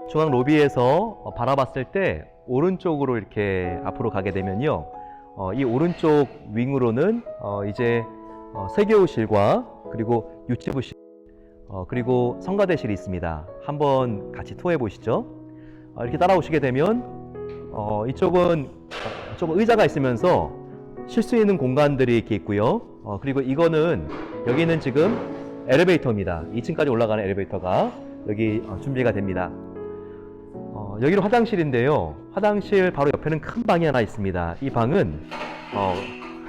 중앙 로비에서 바라봤을 때 오른쪽으로 이렇게 앞으로 가게 되면요. 이 오른쪽 윙으로는 이제 세교실과 그리고 유치부실 그리고 성가대실이 있습니다. 한번 같이 투어해 보시죠. 이렇게 따라오시게 되면 이쪽은 좀 의자가 있으면서 쉴 수 있는 공간들이 이렇게 있고요. 그리고 이거는 여기는 지금 엘리베이터입니다. 2층까지 올라가는 엘리베이터가 여기 준비가 됩니다. 여기는 화장실인데요. 화장실 바로 옆에는 큰 방이 하나 있습니다. 이 방은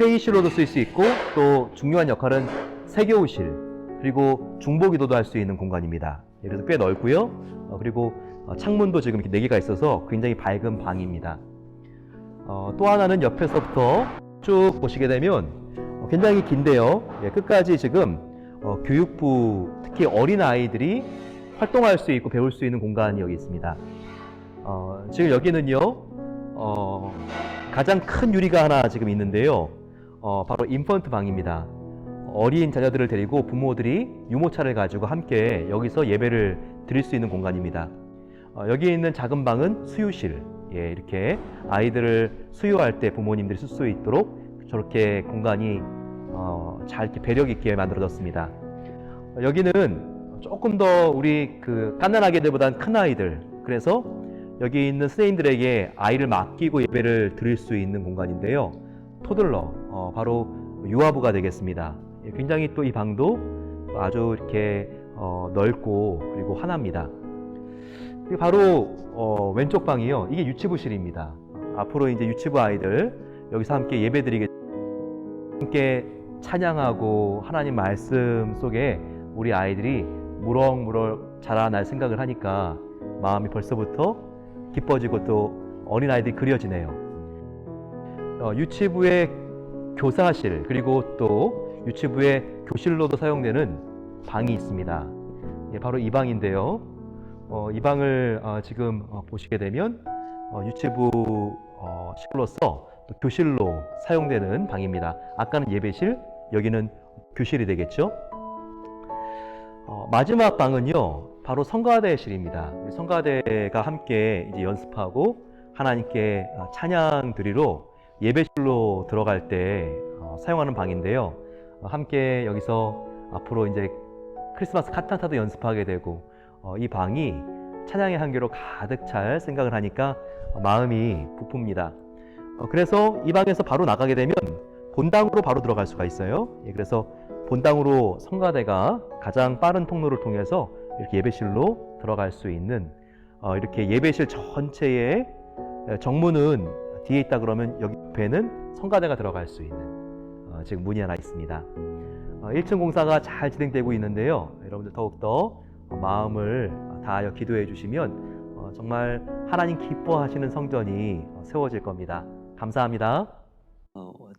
회의실로도 쓸 수 있고 또 중요한 역할은 세교실 그리고 중보기도도 할 수 있는 공간입니다. 그래서 꽤 넓고요. 그리고 창문도 지금 이렇게 4개가 있어서 굉장히 밝은 방입니다. 또 하나는 옆에서부터 쭉 보시게 되면 굉장히 긴데요. 끝까지 지금 교육부 특히 어린 아이들이 활동할 수 있고 배울 수 있는 공간이 여기 있습니다. 지금 여기는요 가장 큰 유리가 하나 지금 있는데요. 바로 인펀트 방입니다. 어린 자녀들을 데리고 부모들이 유모차를 가지고 함께 여기서 예배를 드릴 수 있는 공간입니다. 여기 있는 작은 방은 수유실. 이렇게 아이들을 수유할 때 부모님들이 쓸 수 있도록 저렇게 공간이 잘 이렇게 배력 있게 만들어졌습니다. 여기는 조금 더 우리 갓난아기들보다는 큰 아이들, 그래서 여기 있는 선생님들에게 아이를 맡기고 예배를 드릴 수 있는 공간인데요. 토들러, 바로 유아부가 되겠습니다. 굉장히 또 이 방도 아주 이렇게 넓고 그리고 환합니다. 바로 왼쪽 방이요. 이게 유치부실입니다. 앞으로 이제 유치부 아이들 여기서 함께 예배드리게, 함께 찬양하고 하나님 말씀 속에 우리 아이들이 무럭무럭 자라날 생각을 하니까 마음이 벌써부터 기뻐지고 또 어린아이들이 그려지네요. 유치부의 교사실 그리고 또 유치부의 교실로도 사용되는 방이 있습니다. 바로 이 방인데요. 이 방을 지금 보시게 되면 유치부 실로서 또 교실로 사용되는 방입니다. 아까는 예배실, 여기는 교실이 되겠죠. 마지막 방은요, 바로 성가대실입니다. 우리 성가대가 함께 이제 연습하고 하나님께 찬양 드리러 예배실로 들어갈 때 사용하는 방인데요. 함께 여기서 앞으로 이제 크리스마스 칸타타도 연습하게 되고 이 방이 찬양의 향기로 가득 찰 생각을 하니까 마음이 부풉니다. 그래서 이 방에서 바로 나가게 되면 본당으로 바로 들어갈 수가 있어요. 그래서 본당으로 성가대가 가장 빠른 통로를 통해서 이렇게 예배실로 들어갈 수 있는 이렇게 예배실 전체의 정문은 뒤에 있다 그러면 여기 옆에는 성가대가 들어갈 수 있는 지금 문이 하나 있습니다. 1층 공사가 잘 진행되고 있는데요. 여러분들 더욱더 마음을 다하여 기도해 주시면 정말 하나님 기뻐하시는 성전이 세워질 겁니다. 감사합니다.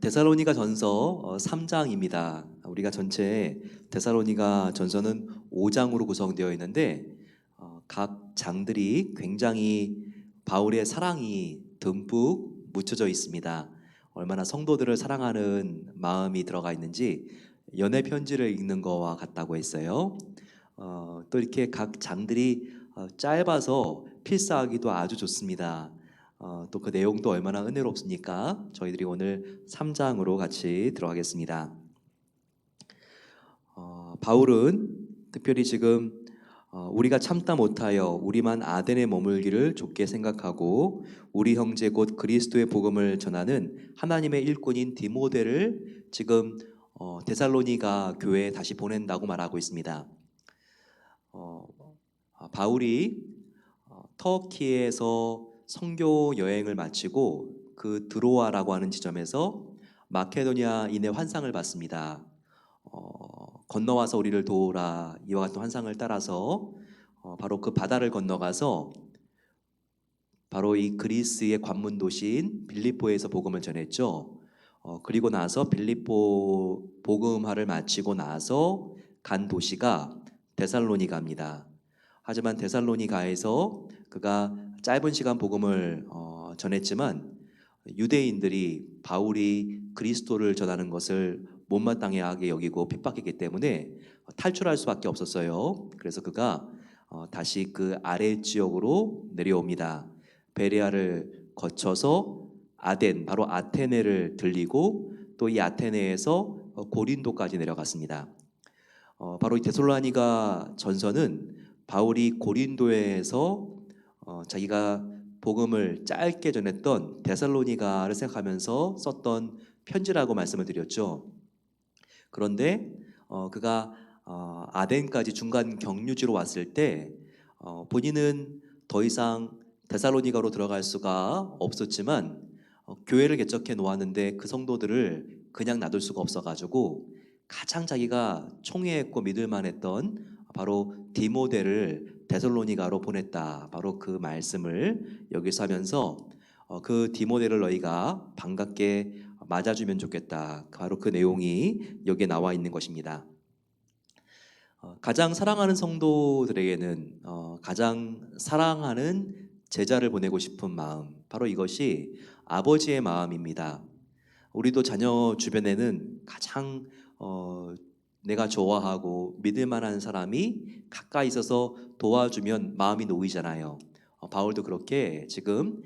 데살로니가 전서 3장입니다. 우리가 전체 데살로니가 전서는 5장으로 구성되어 있는데 각 장들이 굉장히 바울의 사랑이 듬뿍 묻혀져 있습니다. 얼마나 성도들을 사랑하는 마음이 들어가 있는지 연애 편지를 읽는 것과 같다고 했어요. 또 이렇게 각 장들이 짧아서 필사하기도 아주 좋습니다. 또 그 내용도 얼마나 은혜롭습니까? 저희들이 오늘 3장으로 같이 들어가겠습니다. 바울은 특별히 지금 우리가 참다 못하여 우리만 아덴에 머물기를 좋게 생각하고 우리 형제 곧 그리스도의 복음을 전하는 하나님의 일꾼인 디모데를 지금 데살로니가 교회에 다시 보낸다고 말하고 있습니다. 바울이 터키에서 선교 여행을 마치고 그 드로아라고 하는 지점에서 마케도니아인의 환상을 봤습니다. 건너와서 우리를 도우라, 이와 같은 환상을 따라서 바로 그 바다를 건너가서 바로 이 그리스의 관문 도시인 빌립보에서 복음을 전했죠. 그리고 나서 빌립보 복음화를 마치고 나서 간 도시가 데살로니가입니다. 하지만 데살로니가에서 그가 짧은 시간 복음을 전했지만 유대인들이 바울이 그리스도를 전하는 것을 못마땅하게 여기고 핍박했기 때문에 탈출할 수밖에 없었어요. 그래서 그가 다시 그 아래 지역으로 내려옵니다. 베레아를 거쳐서 아덴, 바로 아테네를 들리고 또 이 아테네에서 고린도까지 내려갔습니다. 바로 이 데살로니가 전서는 바울이 고린도에서 자기가 복음을 짧게 전했던 데살로니가를 생각하면서 썼던 편지라고 말씀을 드렸죠. 그런데 그가 아덴까지 중간 경유지로 왔을 때 본인은 더 이상 데살로니가로 들어갈 수가 없었지만 교회를 개척해 놓았는데 그 성도들을 그냥 놔둘 수가 없어가지고 가장 자기가 총애했고 믿을 만했던 바로 디모데를 데살로니가로 보냈다. 바로 그 말씀을 여기서 하면서 그 디모데를 너희가 반갑게 맞아주면 좋겠다. 바로 그 내용이 여기에 나와 있는 것입니다. 가장 사랑하는 성도들에게는 가장 사랑하는 제자를 보내고 싶은 마음, 바로 이것이 아버지의 마음입니다. 우리도 자녀 주변에는 가장 내가 좋아하고 믿을 만한 사람이 가까이 있어서 도와주면 마음이 놓이잖아요. 바울도 그렇게 지금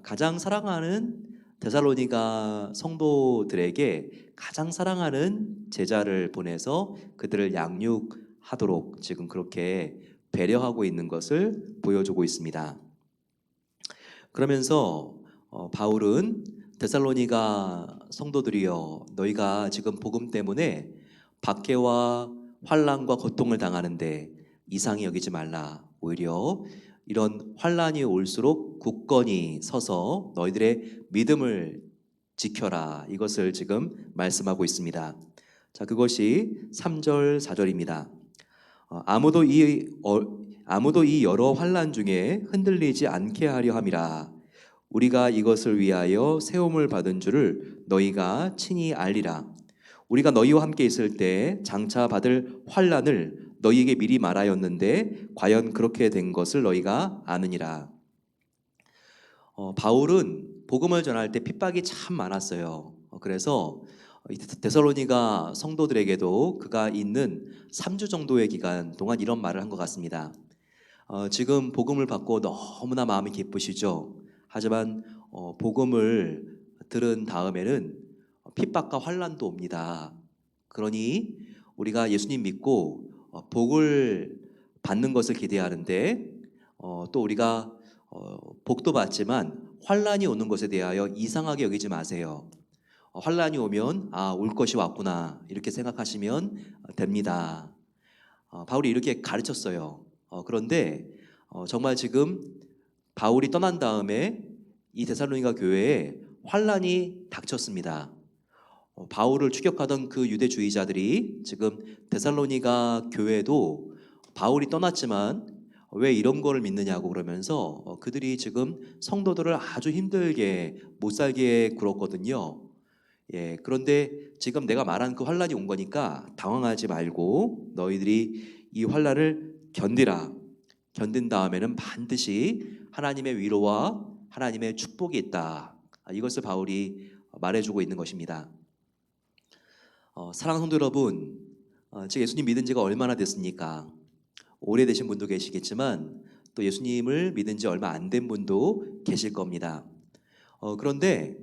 가장 사랑하는 데살로니가 성도들에게 가장 사랑하는 제자를 보내서 그들을 양육하도록 지금 그렇게 배려하고 있는 것을 보여주고 있습니다. 그러면서 바울은 데살로니가 성도들이여, 너희가 지금 복음 때문에 박해와 환난과 고통을 당하는데 이상히 여기지 말라. 오히려 이런 환난이 올수록 굳건히 서서 너희들의 믿음을 지켜라. 이것을 지금 말씀하고 있습니다. 자, 그것이 3절 4절입니다. 아무도 이 여러 환난 중에 흔들리지 않게 하려 함이라. 우리가 이것을 위하여 세움을 받은 줄을 너희가 친히 알리라. 우리가 너희와 함께 있을 때 장차 받을 환난을 너희에게 미리 말하였는데 과연 그렇게 된 것을 너희가 아느니라. 바울은 복음을 전할 때 핍박이 참 많았어요. 그래서 데살로니가 성도들에게도 그가 있는 3주 정도의 기간 동안 이런 말을 한 것 같습니다. 지금 복음을 받고 너무나 마음이 기쁘시죠. 하지만 복음을 들은 다음에는 핍박과 환난도 옵니다. 그러니 우리가 예수님 믿고 복을 받는 것을 기대하는데 또 우리가 복도 받지만 환난이 오는 것에 대하여 이상하게 여기지 마세요. 환난이 오면 올 것이 왔구나 이렇게 생각하시면 됩니다. 바울이 이렇게 가르쳤어요. 그런데 정말 지금 바울이 떠난 다음에 이 데살로니가 교회에 환난이 닥쳤습니다. 바울을 추격하던 그 유대주의자들이 지금 데살로니가 교회도 바울이 떠났지만 왜 이런 거를 믿느냐고 그러면서 그들이 지금 성도들을 아주 힘들게 못 살게 굴었거든요. 예, 그런데 지금 내가 말한 그 환란이 온 거니까 당황하지 말고 너희들이 이 환란을 견디라. 견딘 다음에는 반드시 하나님의 위로와 하나님의 축복이 있다. 이것을 바울이 말해주고 있는 것입니다. 사랑하는 성도 여러분, 지금 예수님 믿은 지가 얼마나 됐습니까? 오래되신 분도 계시겠지만 또 예수님을 믿은 지 얼마 안 된 분도 계실 겁니다. 그런데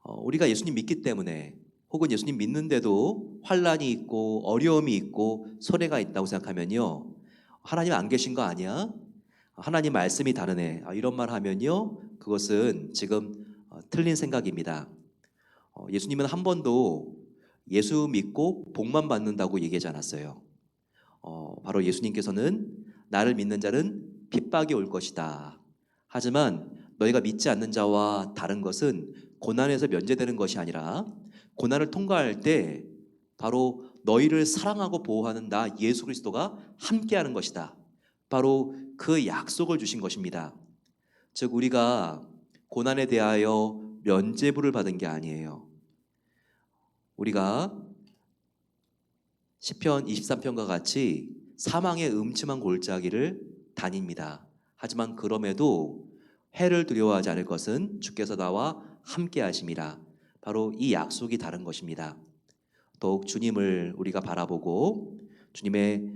우리가 예수님 믿기 때문에 혹은 예수님 믿는데도 환란이 있고 어려움이 있고 손해가 있다고 생각하면요, 하나님 안 계신 거 아니야? 하나님 말씀이 다르네. 이런 말 하면요, 그것은 지금 틀린 생각입니다. 예수님은 한 번도 예수 믿고 복만 받는다고 얘기하지 않았어요. 바로 예수님께서는 나를 믿는 자는 핍박이 올 것이다. 하지만 너희가 믿지 않는 자와 다른 것은 고난에서 면제되는 것이 아니라 고난을 통과할 때 바로 너희를 사랑하고 보호하는 나 예수 그리스도가 함께하는 것이다. 바로 그 약속을 주신 것입니다. 즉 우리가 고난에 대하여 면죄부를 받은 게 아니에요. 우리가 시편 23편과 같이 사망의 음침한 골짜기를 다닙니다. 하지만 그럼에도 해를 두려워하지 않을 것은 주께서 나와 함께 하심이라. 바로 이 약속이 다른 것입니다. 더욱 주님을 우리가 바라보고 주님의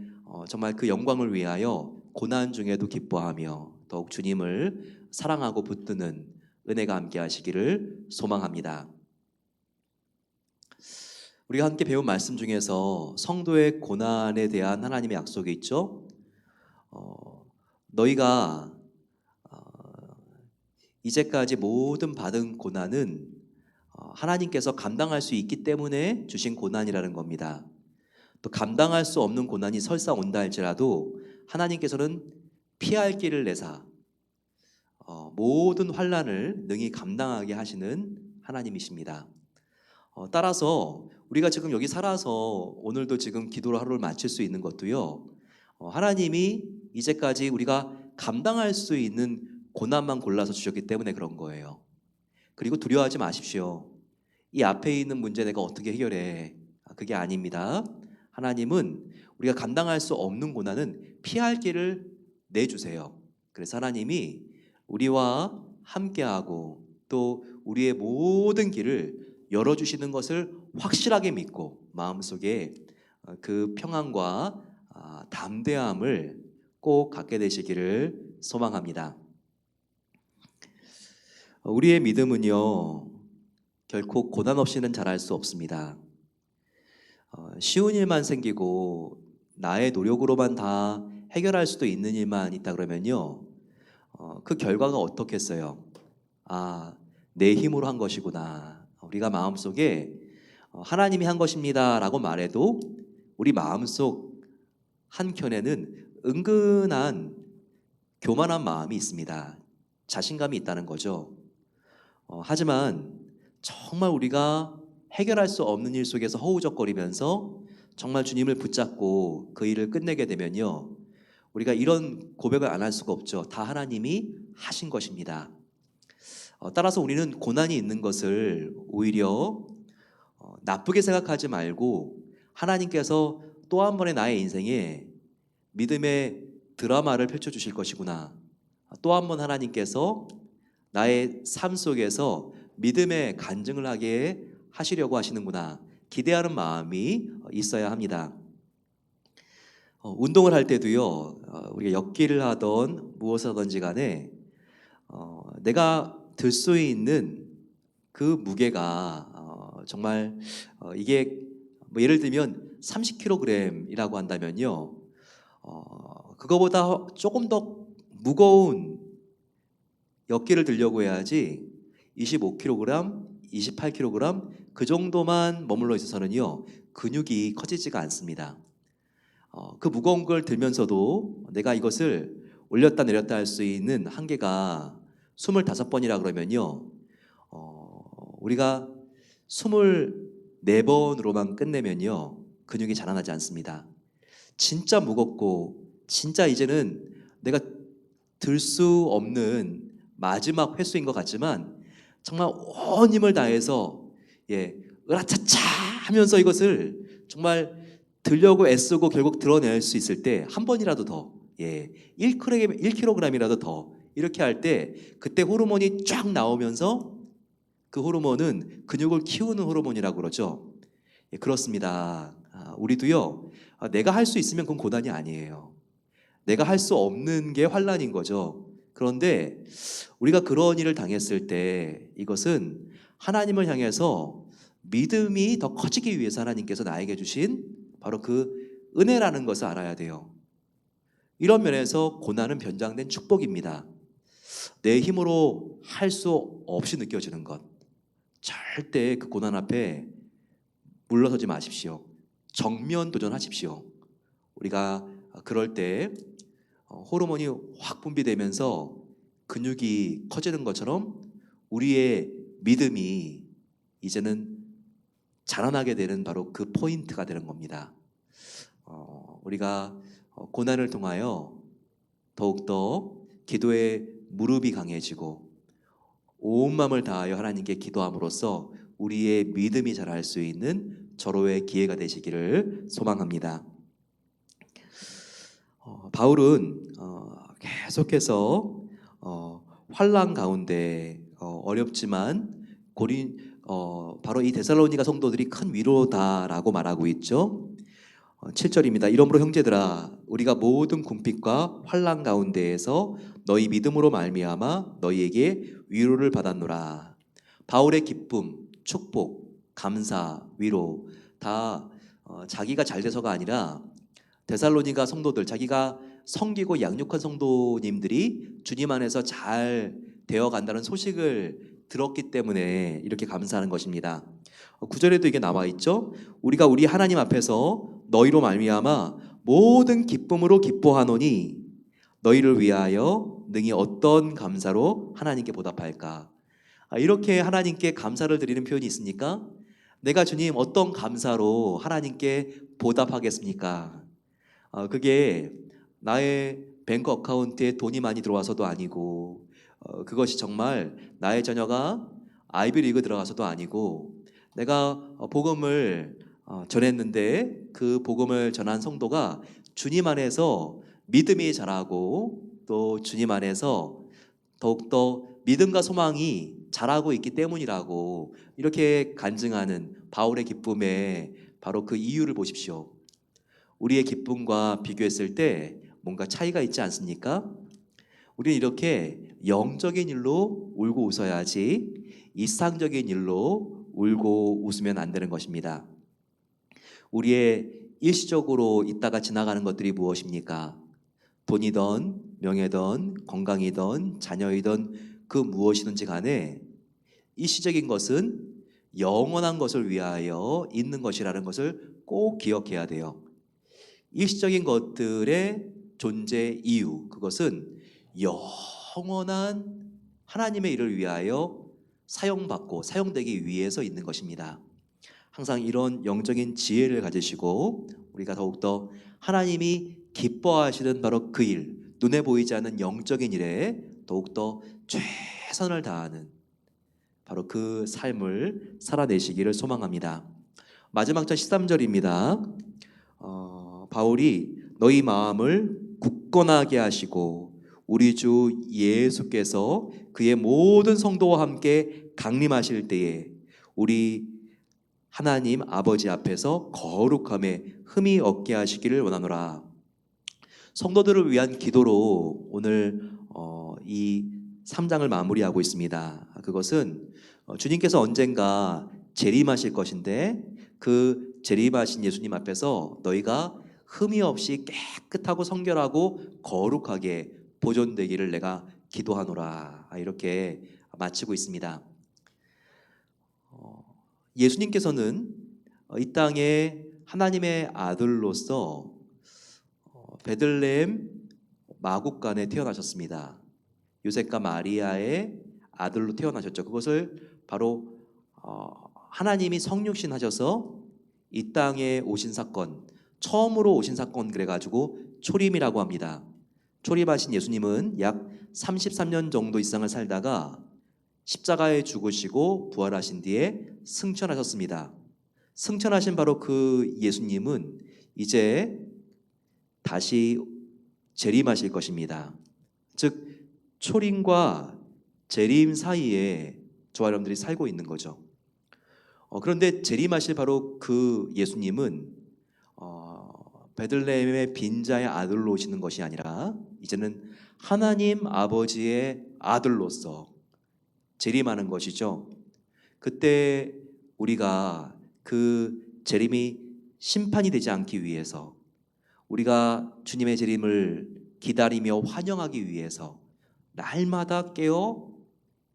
정말 그 영광을 위하여 고난 중에도 기뻐하며 더욱 주님을 사랑하고 붙드는 은혜가 함께 하시기를 소망합니다. 우리가 함께 배운 말씀 중에서 성도의 고난에 대한 하나님의 약속이 있죠. 너희가 이제까지 모든 받은 고난은 하나님께서 감당할 수 있기 때문에 주신 고난이라는 겁니다. 또 감당할 수 없는 고난이 설사 온다 할지라도 하나님께서는 피할 길을 내사 모든 환난을 능히 감당하게 하시는 하나님이십니다. 따라서 우리가 지금 여기 살아서 오늘도 지금 기도로 하루를 마칠 수 있는 것도요, 하나님이 이제까지 우리가 감당할 수 있는 고난만 골라서 주셨기 때문에 그런 거예요. 그리고 두려워하지 마십시오. 이 앞에 있는 문제 내가 어떻게 해결해? 그게 아닙니다. 하나님은 우리가 감당할 수 없는 고난은 피할 길을 내주세요. 그래서 하나님이 우리와 함께하고 또 우리의 모든 길을 열어주시는 것을 확실하게 믿고 마음속에 그 평안과 담대함을 꼭 갖게 되시기를 소망합니다. 우리의 믿음은요, 결코 고난 없이는 자랄 수 없습니다. 쉬운 일만 생기고 나의 노력으로만 다 해결할 수도 있는 일만 있다 그러면요, 그 결과가 어떻겠어요? 내 힘으로 한 것이구나. 우리가 마음속에 하나님이 한 것입니다 라고 말해도 우리 마음속 한켠에는 은근한 교만한 마음이 있습니다. 자신감이 있다는 거죠. 하지만 정말 우리가 해결할 수 없는 일 속에서 허우적거리면서 정말 주님을 붙잡고 그 일을 끝내게 되면요, 우리가 이런 고백을 안 할 수가 없죠. 다 하나님이 하신 것입니다. 따라서 우리는 고난이 있는 것을 오히려 나쁘게 생각하지 말고 하나님께서 또 한 번의 나의 인생에 믿음의 드라마를 펼쳐주실 것이구나, 또 한 번 하나님께서 나의 삶 속에서 믿음의 간증을 하게 하시려고 하시는구나, 기대하는 마음이 있어야 합니다. 운동을 할 때도요, 우리가 역기를 하던 무엇을 하든지 간에 내가 들 수 있는 그 무게가 정말 이게 뭐 예를 들면 30kg이라고 한다면요, 그거보다 조금 더 무거운 역기를 들려고 해야지 25kg, 28kg 그 정도만 머물러 있어서는요, 근육이 커지지가 않습니다. 그 무거운 걸 들면서도 내가 이것을 올렸다 내렸다 할 수 있는 한계가 25번이라 그러면요, 우리가 24번으로만 끝내면요, 근육이 자라나지 않습니다. 진짜 무겁고 진짜 이제는 내가 들 수 없는 마지막 횟수인 것 같지만 정말 온 힘을 다해서 으라차차 하면서 이것을 정말 들려고 애쓰고 결국 드러낼 수 있을 때 한 번이라도 더, 1kg이라도 더 이렇게 할 때 그때 호르몬이 쫙 나오면서 그 호르몬은 근육을 키우는 호르몬이라고 그러죠. 그렇습니다. 우리도요, 내가 할 수 있으면 그건 고난이 아니에요. 내가 할 수 없는 게 환난인 거죠. 그런데 우리가 그런 일을 당했을 때 이것은 하나님을 향해서 믿음이 더 커지기 위해서 하나님께서 나에게 주신 바로 그 은혜라는 것을 알아야 돼요. 이런 면에서 고난은 변장된 축복입니다. 내 힘으로 할 수 없이 느껴지는 것, 절대 그 고난 앞에 물러서지 마십시오. 정면 도전하십시오. 우리가 그럴 때 호르몬이 확 분비되면서 근육이 커지는 것처럼 우리의 믿음이 이제는 자라나게 되는 바로 그 포인트가 되는 겁니다. 우리가 고난을 통하여 더욱더 기도의 무릎이 강해지고 온 마음을 다하여 하나님께 기도함으로써 우리의 믿음이 자랄 수 있는 절호의 기회가 되시기를 소망합니다. 바울은 계속해서 환난 가운데 어렵지만 바로 이 데살로니가 성도들이 큰 위로다라고 말하고 있죠. 7절입니다. 이러므로 형제들아 우리가 모든 궁핍과 환난 가운데에서 너희 믿음으로 말미암아 너희에게 위로를 받았노라. 바울의 기쁨, 축복, 감사, 위로 다 자기가 잘 돼서가 아니라 데살로니가 성도들, 자기가 섬기고 양육한 성도님들이 주님 안에서 잘 되어 간다는 소식을 들었기 때문에 이렇게 감사하는 것입니다. 9절에도 이게 나와 있죠. 우리가 우리 하나님 앞에서 너희로 말미암아 모든 기쁨으로 기뻐하노니 너희를 위하여 능히 어떤 감사로 하나님께 보답할까. 이렇게 하나님께 감사를 드리는 표현이 있습니까? 내가 주님 어떤 감사로 하나님께 보답하겠습니까? 그게 나의 뱅크 어카운트에 돈이 많이 들어와서도 아니고 그것이 정말 나의 자녀가 아이비리그 들어가서도 아니고 내가 복음을 전했는데 그 복음을 전한 성도가 주님 안에서 믿음이 자라고 또 주님 안에서 더욱더 믿음과 소망이 자라고 있기 때문이라고 이렇게 간증하는 바울의 기쁨에 바로 그 이유를 보십시오. 우리의 기쁨과 비교했을 때 뭔가 차이가 있지 않습니까? 우리는 이렇게 영적인 일로 울고 웃어야지 일상적인 일로 울고 웃으면 안 되는 것입니다. 우리의 일시적으로 있다가 지나가는 것들이 무엇입니까? 돈이든 명예든 건강이든 자녀이든 그 무엇이든지 간에 일시적인 것은 영원한 것을 위하여 있는 것이라는 것을 꼭 기억해야 돼요. 일시적인 것들의 존재 이유, 그것은 영원한 하나님의 일을 위하여 사용받고 사용되기 위해서 있는 것입니다. 항상 이런 영적인 지혜를 가지시고 우리가 더욱더 하나님이 기뻐하시는 바로 그 일, 눈에 보이지 않는 영적인 일에 더욱더 최선을 다하는 바로 그 삶을 살아내시기를 소망합니다. 마지막 절 13절입니다. 바울이 너희 마음을 굳건하게 하시고 우리 주 예수께서 그의 모든 성도와 함께 강림하실 때에 우리 하나님 아버지 앞에서 거룩함에 흠이 없게 하시기를 원하노라. 성도들을 위한 기도로 오늘 이 3장을 마무리하고 있습니다. 그것은 주님께서 언젠가 재림하실 것인데 그 재림하신 예수님 앞에서 너희가 흠이 없이 깨끗하고 성결하고 거룩하게 보존되기를 내가 기도하노라. 이렇게 마치고 있습니다. 예수님께서는 이 땅에 하나님의 아들로서 베들레헴 마국간에 태어나셨습니다. 요셉과 마리아의 아들로 태어나셨죠. 그것을 바로 하나님이 성육신 하셔서 이 땅에 오신 사건, 처음으로 오신 사건 그래가지고 초림이라고 합니다. 초림하신 예수님은 약 33년 정도 이 세상을 살다가 십자가에 죽으시고 부활하신 뒤에 승천하셨습니다. 승천하신 바로 그 예수님은 이제 다시 재림하실 것입니다. 즉 초림과 재림 사이에 저와 여러분들이 살고 있는 거죠. 그런데 재림하실 바로 그 예수님은 베들레헴의 빈자의 아들로 오시는 것이 아니라 이제는 하나님 아버지의 아들로서 재림하는 것이죠. 그때 우리가 그 재림이 심판이 되지 않기 위해서 우리가 주님의 재림을 기다리며 환영하기 위해서 날마다 깨어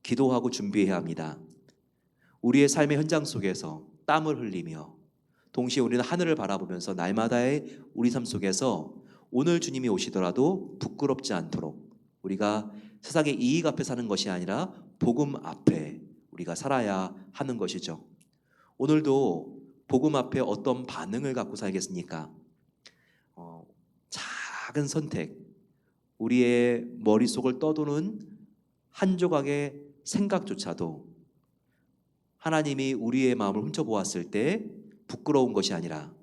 기도하고 준비해야 합니다. 우리의 삶의 현장 속에서 땀을 흘리며 동시에 우리는 하늘을 바라보면서 날마다의 우리 삶 속에서 오늘 주님이 오시더라도 부끄럽지 않도록 우리가 세상의 이익 앞에 사는 것이 아니라 복음 앞에 우리가 살아야 하는 것이죠. 오늘도 복음 앞에 어떤 반응을 갖고 살겠습니까? 작은 선택, 우리의 머릿속을 떠도는 한 조각의 생각조차도 하나님이 우리의 마음을 훔쳐보았을 때 부끄러운 것이 아니라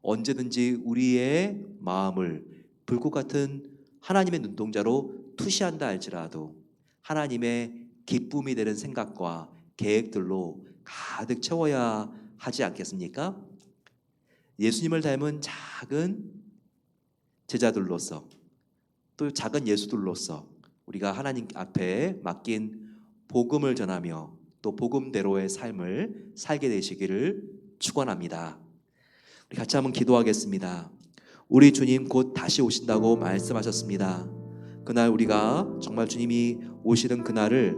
언제든지 우리의 마음을 불꽃 같은 하나님의 눈동자로 투시한다 할지라도 하나님의 기쁨이 되는 생각과 계획들로 가득 채워야 하지 않겠습니까? 예수님을 닮은 작은 제자들로서 또 작은 예수들로서 우리가 하나님 앞에 맡긴 복음을 전하며 또 복음대로의 삶을 살게 되시기를 축원합니다. 우리 같이 한번 기도하겠습니다. 우리 주님 곧 다시 오신다고 말씀하셨습니다. 그날 우리가 정말 주님이 오시는 그날을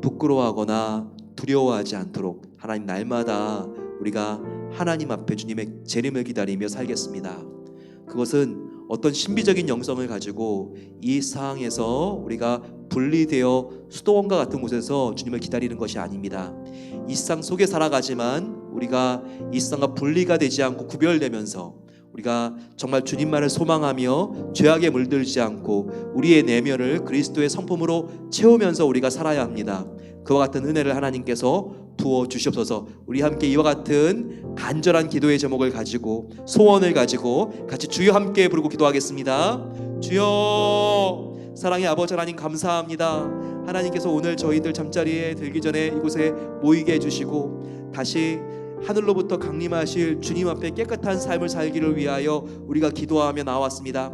부끄러워하거나 두려워하지 않도록 하나님 날마다 우리가 하나님 앞에 주님의 재림을 기다리며 살겠습니다. 그것은 어떤 신비적인 영성을 가지고 이 상황에서 우리가 분리되어 수도원과 같은 곳에서 주님을 기다리는 것이 아닙니다. 이 세상 속에 살아가지만 우리가 이 세상과 분리가 되지 않고 구별되면서 우리가 정말 주님만을 소망하며 죄악에 물들지 않고 우리의 내면을 그리스도의 성품으로 채우면서 우리가 살아야 합니다. 그와 같은 은혜를 하나님께서 부어 주시옵소서. 우리 함께 이와 같은 간절한 기도의 제목을 가지고 소원을 가지고 같이 주여 함께 부르고 기도하겠습니다. 주여, 사랑의 아버지 하나님 감사합니다. 하나님께서 오늘 저희들 잠자리에 들기 전에 이곳에 모이게 해주시고 다시 하늘로부터 강림하실 주님 앞에 깨끗한 삶을 살기를 위하여 우리가 기도하며 나왔습니다.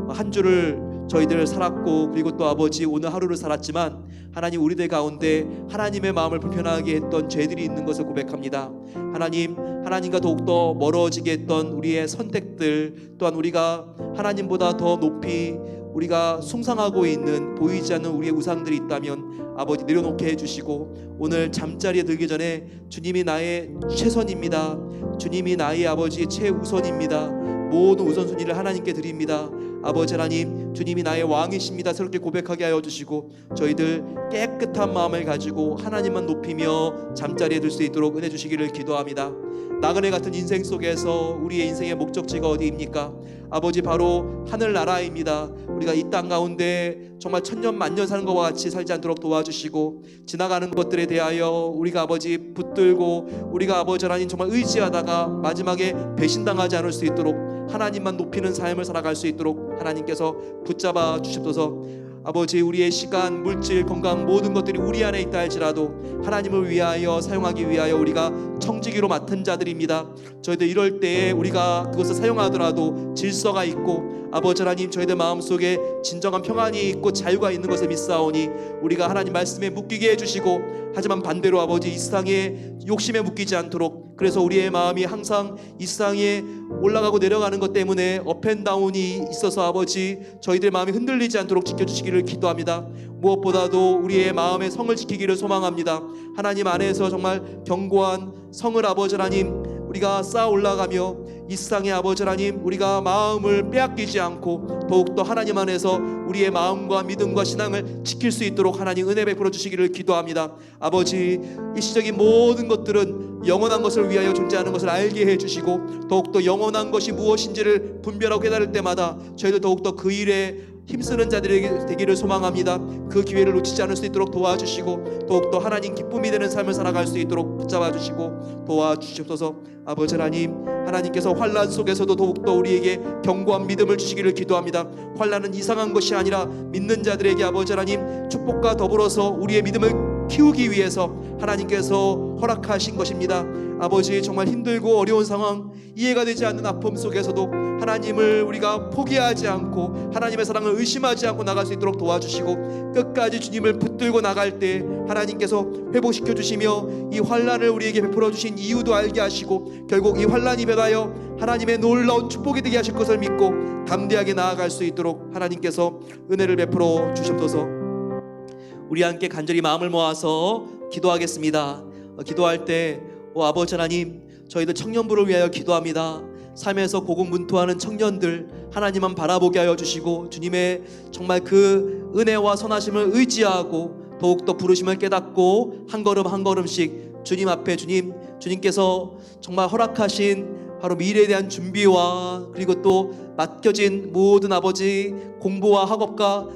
한 주를 저희들 살았고 그리고 또 아버지 오늘 하루를 살았지만 하나님 우리들 가운데 하나님의 마음을 불편하게 했던 죄들이 있는 것을 고백합니다. 하나님, 하나님과 더욱더 멀어지게 했던 우리의 선택들, 또한 우리가 하나님보다 더 높이 우리가 숭상하고 있는 보이지 않는 우리의 우상들이 있다면 아버지 내려놓게 해주시고 오늘 잠자리에 들기 전에 주님이 나의 최선입니다. 주님이 나의 아버지 최우선입니다. 모든 우선순위를 하나님께 드립니다. 아버지 하나님, 주님이 나의 왕이십니다. 새롭게 고백하게 하여 주시고 저희들 깨끗한 마음을 가지고 하나님만 높이며 잠자리에 들 수 있도록 은혜 주시기를 기도합니다. 나그네 같은 인생 속에서 우리의 인생의 목적지가 어디입니까? 아버지 바로 하늘나라입니다. 우리가 이 땅 가운데 정말 천년 만년 사는 것과 같이 살지 않도록 도와주시고 지나가는 것들에 대하여 우리가 아버지 붙들고 우리가 아버지 하나님 정말 의지하다가 마지막에 배신당하지 않을 수 있도록 하나님만 높이는 삶을 살아갈 수 있도록 하나님께서 붙잡아 주십소서. 아버지 우리의 시간, 물질, 건강 모든 것들이 우리 안에 있다 할지라도 하나님을 위하여 사용하기 위하여 우리가 청지기로 맡은 자들입니다. 저희들 이럴 때에 우리가 그것을 사용하더라도 질서가 있고 아버지 하나님 저희들 마음속에 진정한 평안이 있고 자유가 있는 것을 믿사오니 우리가 하나님 말씀에 묶이게 해주시고 하지만 반대로 아버지 이 세상의 욕심에 묶이지 않도록 그래서 우리의 마음이 항상 이 세상에 올라가고 내려가는 것 때문에 업앤다운이 있어서 아버지 저희들 마음이 흔들리지 않도록 지켜주시기를 기도합니다. 무엇보다도 우리의 마음의 성을 지키기를 소망합니다. 하나님 안에서 정말 견고한 성을 아버지 하나님 우리가 쌓아 올라가며 이 세상의 아버지 하나님 우리가 마음을 빼앗기지 않고 더욱더 하나님 안에서 우리의 마음과 믿음과 신앙을 지킬 수 있도록 하나님 은혜 베풀어 주시기를 기도합니다. 아버지 일시적인 모든 것들은 영원한 것을 위하여 존재하는 것을 알게 해주시고 더욱더 영원한 것이 무엇인지를 분별하고 깨달을 때마다 저희도 더욱더 그 일에 힘쓰는 자들에게 되기를 소망합니다. 그 기회를 놓치지 않을 수 있도록 도와주시고 더욱더 하나님 기쁨이 되는 삶을 살아갈 수 있도록 붙잡아 주시고 도와주시옵소서. 아버지 하나님, 하나님께서 환난 속에서도 더욱더 우리에게 견고한 믿음을 주시기를 기도합니다. 환난은 이상한 것이 아니라 믿는 자들에게 아버지 하나님 축복과 더불어서 우리의 믿음을 키우기 위해서 하나님께서 허락하신 것입니다. 아버지 정말 힘들고 어려운 상황, 이해가 되지 않는 아픔 속에서도 하나님을 우리가 포기하지 않고 하나님의 사랑을 의심하지 않고 나갈 수 있도록 도와주시고 끝까지 주님을 붙들고 나갈 때 하나님께서 회복시켜 주시며 이 환난을 우리에게 베풀어 주신 이유도 알게 하시고 결국 이 환난이 변하여 하나님의 놀라운 축복이 되게 하실 것을 믿고 담대하게 나아갈 수 있도록 하나님께서 은혜를 베풀어 주시옵소서. 우리 함께 간절히 마음을 모아서 기도하겠습니다. 기도할 때 아버지 하나님 저희들 청년부를 위하여 기도합니다. 삶에서 고군분투하는 청년들 하나님만 바라보게 하여 주시고 주님의 정말 그 은혜와 선하심을 의지하고 더욱더 부르심을 깨닫고 한 걸음 한 걸음씩 주님 앞에 주님께서 정말 허락하신 바로 미래에 대한 준비와 그리고 또 맡겨진 모든 아버지 공부와 학업과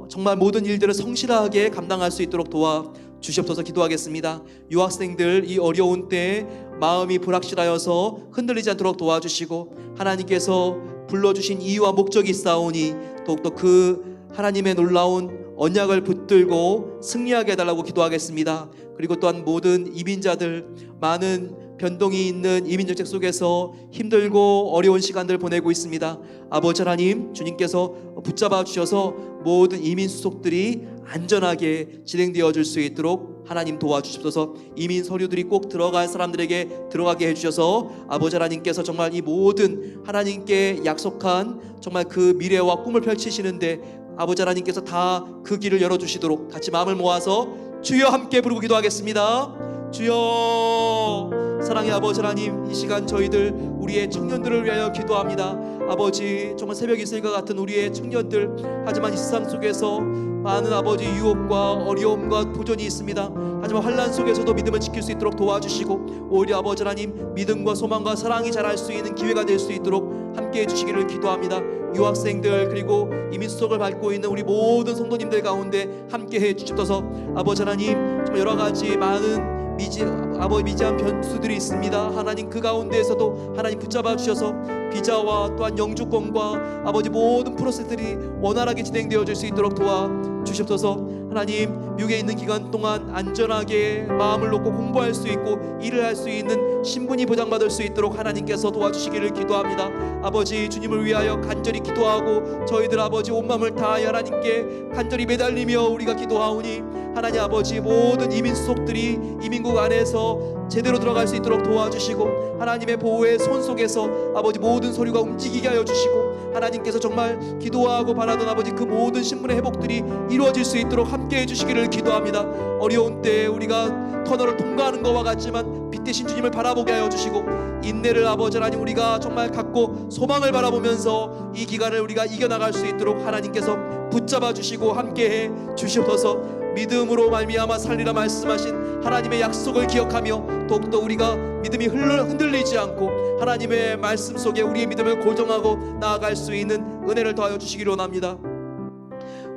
정말 모든 일들을 성실하게 감당할 수 있도록 도와 주시옵소서. 기도하겠습니다. 유학생들 이 어려운 때에 마음이 불확실하여서 흔들리지 않도록 도와주시고 하나님께서 불러주신 이유와 목적이 있사오니 더욱더 그 하나님의 놀라운 언약을 붙들고 승리하게 해달라고 기도하겠습니다. 그리고 또한 모든 이민자들 많은 변동이 있는 이민 정책 속에서 힘들고 어려운 시간들 보내고 있습니다. 아버지 하나님, 주님께서 붙잡아 주셔서 모든 이민 수속들이 안전하게 진행되어질 수 있도록 하나님 도와주십소서. 이민 서류들이 꼭 들어갈 사람들에게 들어가게 해주셔서 아버지 하나님께서 정말 이 모든 하나님께 약속한 정말 그 미래와 꿈을 펼치시는데 아버지 하나님께서 다 그 길을 열어주시도록 같이 마음을 모아서 주여 함께 부르고 기도하겠습니다. 주여, 사랑의 아버지 하나님, 이 시간 저희들 우리의 청년들을 위하여 기도합니다. 아버지, 정말 새벽이 있을 것 같은 우리의 청년들, 하지만 이 세상 속에서 많은 아버지 유혹과 어려움과 도전이 있습니다. 하지만 환난 속에서도 믿음을 지킬 수 있도록 도와주시고 오히려 아버지 하나님 믿음과 소망과 사랑이 자랄 수 있는 기회가 될 수 있도록 함께해 주시기를 기도합니다. 유학생들 그리고 이민 수속을 밟고 있는 우리 모든 성도님들 가운데 함께해 주십소서. 아버지 하나님, 정말 여러 가지 많은 미지한 변수들이 있습니다. 하나님 그 가운데에서도 하나님 붙잡아 주셔서 비자와 또한 영주권과 아버지 모든 프로세스들이 원활하게 진행되어질 수 있도록 도와주십소서. 하나님, 미국에 있는 기간 동안 안전하게 마음을 놓고 공부할 수 있고 일을 할 수 있는 신분이 보장받을 수 있도록 하나님께서 도와주시기를 기도합니다. 아버지, 주님을 위하여 간절히 기도하고 저희들 아버지 온 마음을 다하여 하나님께 간절히 매달리며 우리가 기도하오니 하나님 아버지 모든 이민 수속들이 이민국 안에서 제대로 들어갈 수 있도록 도와주시고 하나님의 보호의 손 속에서 아버지 모든 서류가 움직이게 하여 주시고 하나님께서 정말 기도하고 바라던 아버지 그 모든 신분의 회복들이 이루어질 수 있도록 함께해 주시기를 기도합니다. 어려운 때에 우리가 터널을 통과하는 것과 같지만 빛 대신 주님을 바라보게 하여 주시고 인내를 아버지 하나님 우리가 정말 갖고 소망을 바라보면서 이 기간을 우리가 이겨나갈 수 있도록 하나님께서 붙잡아 주시고 함께해 주시옵소서. 믿음으로 말미암아 살리라 말씀하신 하나님의 약속을 기억하며 더욱더 우리가 믿음이 흔들리지 않고 하나님의 말씀 속에 우리의 믿음을 고정하고 나아갈 수 있는 은혜를 더하여 주시기를 원합니다.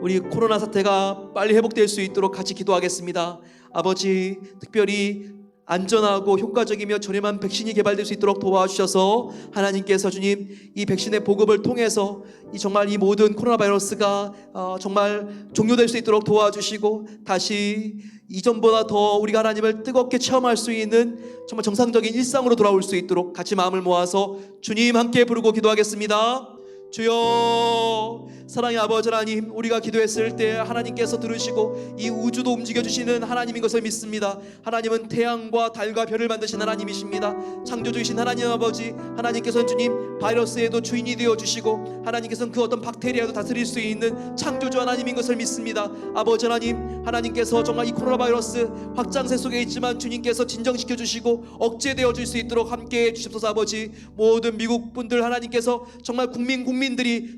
우리 코로나 사태가 빨리 회복될 수 있도록 같이 기도하겠습니다. 아버지, 특별히 안전하고 효과적이며 저렴한 백신이 개발될 수 있도록 도와주셔서 하나님께서 주님 이 백신의 보급을 통해서 정말 이 모든 코로나 바이러스가 정말 종료될 수 있도록 도와주시고 다시 이전보다 더 우리가 하나님을 뜨겁게 체험할 수 있는 정말 정상적인 일상으로 돌아올 수 있도록 같이 마음을 모아서 주님 함께 부르고 기도하겠습니다. 주여, 사랑의 아버지 하나님, 우리가 기도했을 때 하나님께서 들으시고 이 우주도 움직여주시는 하나님인 것을 믿습니다. 하나님은 태양과 달과 별을 만드신 하나님이십니다. 창조주이신 하나님 아버지, 하나님께서는 주님 바이러스에도 주인이 되어주시고 하나님께서는 그 어떤 박테리아도 다스릴 수 있는 창조주 하나님인 것을 믿습니다. 아버지 하나님, 하나님께서 정말 이 코로나 바이러스 확장세 속에 있지만 주님께서 진정시켜주시고 억제되어질 수 있도록 함께해 주십소서. 아버지, 모든 미국 분들 하나님께서 정말 국민들이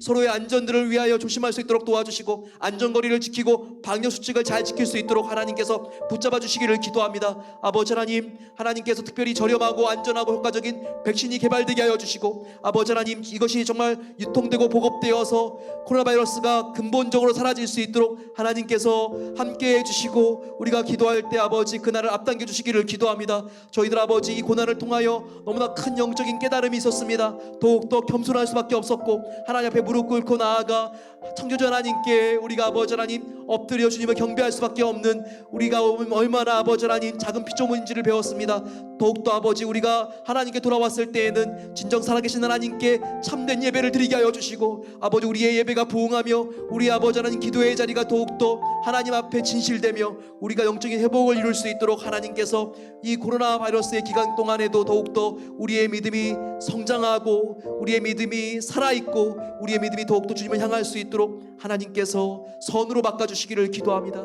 서로의 안전들을 위하여 조심할 수 있도록 도와주시고 안전거리를 지키고 방역수칙을 잘 지킬 수 있도록 하나님께서 붙잡아 주시기를 기도합니다. 아버지 하나님, 하나님께서 특별히 저렴하고 안전하고 효과적인 백신이 개발되게 하여 주시고 아버지 하나님, 이것이 정말 유통되고 보급되어서 코로나 바이러스가 근본적으로 사라질 수 있도록 하나님께서 함께해 주시고 우리가 기도할 때 아버지 그날을 앞당겨 주시기를 기도합니다. 저희들 아버지 이 고난을 통하여 너무나 큰 영적인 깨달음이 있었습니다. 더욱더 겸손할 수밖에 없었고 하나님 앞에 무릎 꿇고 나아가 창조주 하나님께 우리가 아버지 하나님 엎드려 주님을 경배할 수밖에 없는 우리가 얼마나 아버지 하나님 작은 피조물인지를 배웠습니다. 더욱더 아버지 우리가 하나님께 돌아왔을 때에는 진정 살아계신 하나님께 참된 예배를 드리게 하여 주시고 아버지 우리의 예배가 부응하며 우리 아버지 하나님 기도의 자리가 더욱더 하나님 앞에 진실되며 우리가 영적인 회복을 이룰 수 있도록 하나님께서 이 코로나 바이러스의 기간 동안에도 더욱더 우리의 믿음이 성장하고 우리의 믿음이 살아있고 우리의 믿음이 더욱더 주님을 향할 수 있도록 하나님께서 선으로 바꿔주시기를 기도합니다.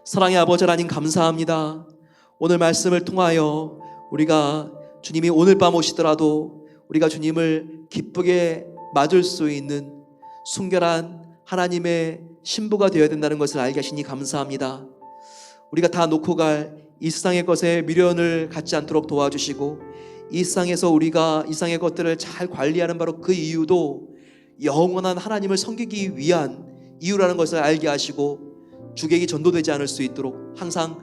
사랑의 아버지 하나님, 감사합니다. 오늘 말씀을 통하여 우리가 주님이 오늘 밤 오시더라도 우리가 주님을 기쁘게 맞을 수 있는 순결한 하나님의 신부가 되어야 된다는 것을 알게 하시니 감사합니다. 우리가 다 놓고 갈 이 세상의 것에 미련을 갖지 않도록 도와주시고 이 세상에서 우리가 이 세상의 것들을 잘 관리하는 바로 그 이유도 영원한 하나님을 섬기기 위한 이유라는 것을 알게 하시고 주객이 전도되지 않을 수 있도록 항상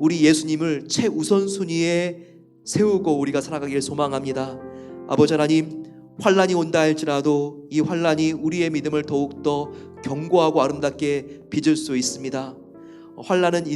우리 예수님을 최우선순위에 세우고 우리가 살아가길 소망합니다. 아버지 하나님, 환난이 온다 할지라도 이 환난이 우리의 믿음을 더욱더 견고하고 아름답게 빚을 수 있습니다. 환난은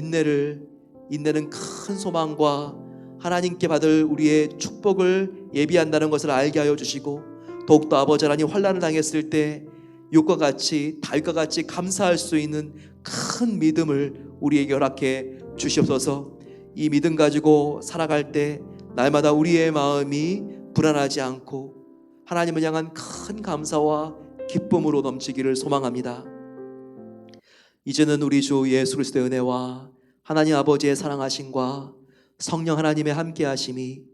인내는 큰 소망과 하나님께 받을 우리의 축복을 예비한다는 것을 알게 하여 주시고, 더욱더 아버지 하나님 환난을 당했을 때 욥과 같이 다윗과 같이 감사할 수 있는 큰 믿음을 우리에게 허락해 주시옵소서. 이 믿음 가지고 살아갈 때 날마다 우리의 마음이 불안하지 않고 하나님을 향한 큰 감사와 기쁨으로 넘치기를 소망합니다. 이제는 우리 주 예수 그리스도의 은혜와 하나님 아버지의 사랑하심과 성령 하나님의 함께하심이,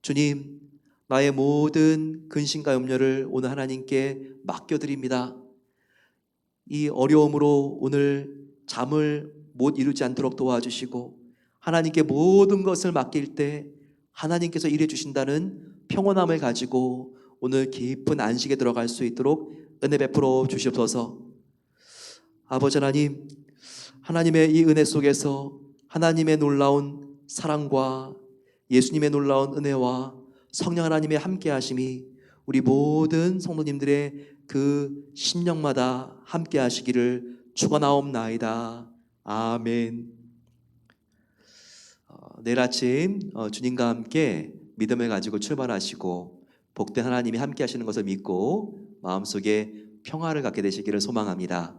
주님, 나의 모든 근심과 염려를 오늘 하나님께 맡겨드립니다. 이 어려움으로 오늘 잠을 못 이루지 않도록 도와주시고, 하나님께 모든 것을 맡길 때 하나님께서 일해 주신다는 평온함을 가지고 오늘 깊은 안식에 들어갈 수 있도록 은혜 베풀어 주시옵소서. 아버지 하나님, 하나님의 이 은혜 속에서 하나님의 놀라운 사랑과 예수님의 놀라운 은혜와 성령 하나님의 함께하심이 우리 모든 성도님들의 그 심령마다 함께하시기를 축원하옵나이다. 아멘. 내일 아침 주님과 함께 믿음을 가지고 출발하시고 복된 하나님이 함께하시는 것을 믿고 마음속에 평화를 갖게 되시기를 소망합니다.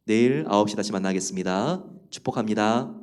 내일 9시 다시 만나겠습니다. 축복합니다.